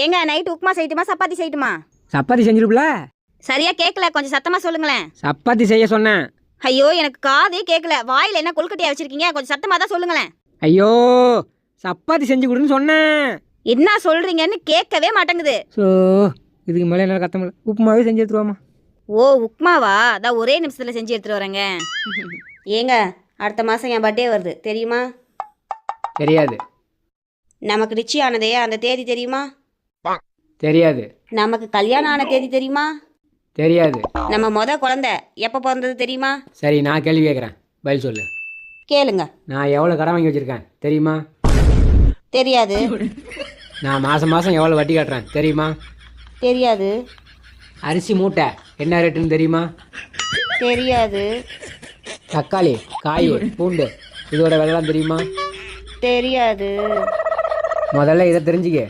ஏங்க நைட் உப்புமா செய்யட்டுமா சப்பாத்தி செய்யட்டுமா? சப்பாத்தி செஞ்சிருப்புல. சரியா கேட்கல, கொஞ்சம் சத்தமா சொல்லுங்களேன். சப்பாத்தி செய்ய சொன்னேன். ஐயோ எனக்கு காதே கேட்கல. வாயில என்ன கொழுக்கட்டையா வச்சிருக்கீங்க? கொஞ்சம் சத்தமா தான் சொல்லுங்களேன். ஐயோ சப்பாத்தி செஞ்சு கொடுன்னு சொன்னேன். என்ன சொல்றீங்கன்னு கேட்கவே மாட்டேங்குது. ஸோ இதுக்கு மேலே என்ன கத்த முடியல. உப்புமாவே செஞ்சு எடுத்துருவாமா. ஓ உப்புமாவா? அதான் ஒரே நிமிஷத்துல செஞ்சு எடுத்துட்டு வரேங்க. ஏங்க அடுத்த மாசம் என் பர்த்டே வருது தெரியுமா? தெரியாது. நமக்கு நிச்சயம் ஆனதே அந்த தேதி தெரியுமா? தெரியாது. நமக்கு கல்யாணம் ஆன தேதி தெரியுமா? தெரியாது. நம்ம குழந்தை எப்போ பிறந்தது தெரியுமா? சரி நான் கேள்வி கேட்குறேன், பதில் சொல்லு. கேளுங்க. நான் எவ்வளோ கடன் வாங்கி வச்சுருக்கேன் தெரியுமா? தெரியாது. நான் மாதம் மாதம் எவ்வளோ வட்டி கட்டுறேன் தெரியுமா? தெரியாது. அரிசி மூட்டை என்ன ரேட்டுன்னு தெரியுமா? தெரியாது. தக்காளி, காய், பூண்டு இதோட விலைலாம் தெரியுமா? தெரியாது. முதல்ல இதை தெரிஞ்சுக்க.